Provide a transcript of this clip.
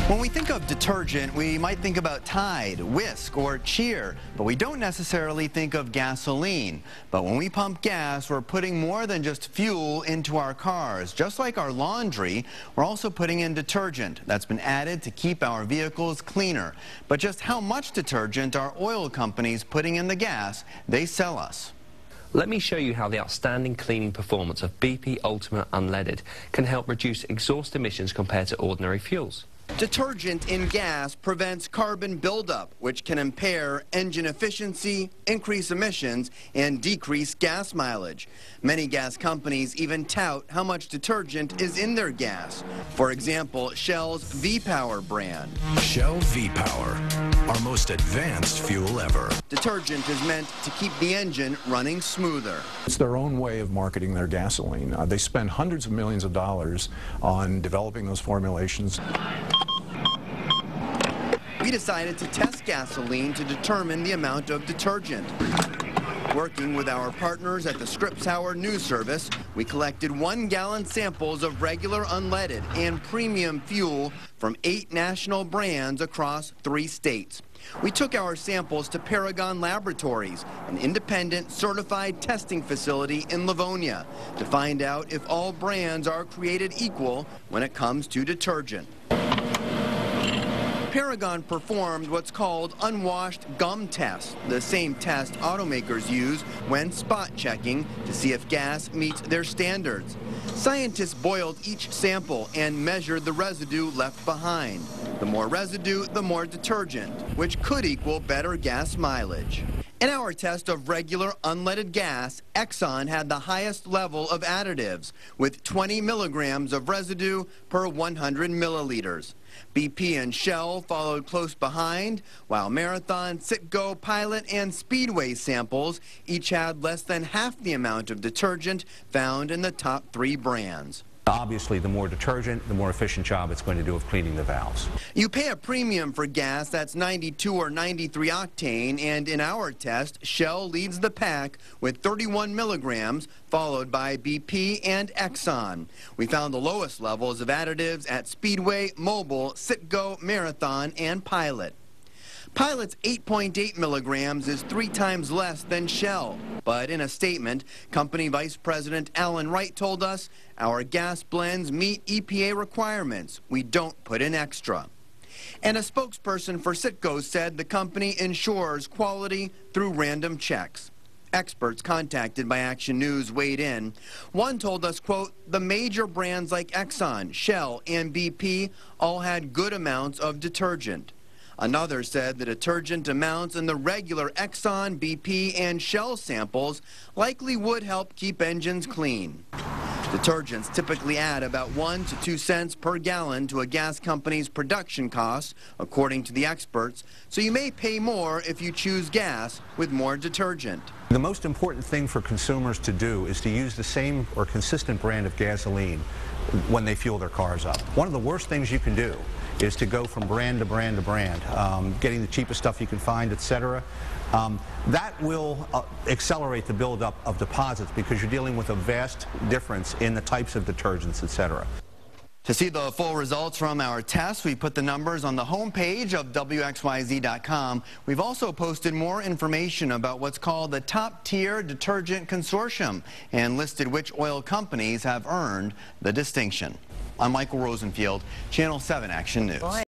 When we think of detergent, we might think about Tide, Whisk, or Cheer, but we don't necessarily think of gasoline. But when we pump gas, we're putting more than just fuel into our cars. Just like our laundry, we're also putting in detergent that's been added to keep our vehicles cleaner. But just how much detergent are oil companies putting in the gas they sell us? Let me show you how the outstanding cleaning performance of BP Ultimate Unleaded can help reduce exhaust emissions compared to ordinary fuels. Detergent in gas prevents carbon buildup, which can impair engine efficiency, increase emissions, and decrease gas mileage. Many gas companies even tout how much detergent is in their gas. For example, Shell's V-Power brand. Shell V-Power, our most advanced fuel ever. Detergent is meant to keep the engine running smoother. It's their own way of marketing their gasoline. They spend hundreds of millions of dollars on developing those formulations. We decided to test gasoline to determine the amount of detergent. Working with our partners at the Scripps Howard News Service, we collected 1-gallon samples of regular unleaded and premium fuel from 8 national brands across 3 states. We took our samples to Paragon Laboratories, an independent certified testing facility in Livonia, to find out if all brands are created equal when it comes to detergent. Paragon performed what's called unwashed gum tests, the same test automakers use when spot checking to see if gas meets their standards. Scientists boiled each sample and measured the residue left behind. The more residue, the more detergent, which could equal better gas mileage. In our test of regular unleaded gas, Exxon had the highest level of additives, with 20 milligrams of residue per 100 milliliters. BP and Shell followed close behind, while Marathon, Citgo, Pilot, and Speedway samples each had less than half the amount of detergent found in the top 3 brands. Obviously, the more detergent, the more efficient job it's going to do of cleaning the valves. You pay a premium for gas that's 92 or 93 octane, and in our test, Shell leads the pack with 31 milligrams, followed by BP and Exxon. We found the lowest levels of additives at Speedway, Mobil, Citgo, Marathon, and Pilot. Pilot's 8.8 milligrams is 3 times less than Shell. But in a statement, company Vice President Alan Wright told us, our gas blends meet EPA requirements. We don't put in extra. And a spokesperson for Citgo said the company ensures quality through random checks. Experts contacted by Action News weighed in. One told us, quote, the major brands like Exxon, Shell, and BP all had good amounts of detergent. Another said the detergent amounts in the regular Exxon, BP, and Shell samples likely would help keep engines clean. Detergents typically add about 1 to 2 cents per gallon to a gas company's production costs, according to the experts, so you may pay more if you choose gas with more detergent. The most important thing for consumers to do is to use the same or consistent brand of gasoline when they fuel their cars up. One of the worst things you can do is to go from brand to brand to brand, getting the cheapest stuff you can find, etc. That will accelerate the buildup of deposits because you're dealing with a vast difference in the types of detergents, etc. To see the full results from our test, we put the numbers on the homepage of WXYZ.com. We've also posted more information about what's called the Top Tier Detergent Consortium and listed which oil companies have earned the distinction. I'm Michael Rosenfield, Channel 7 Action News.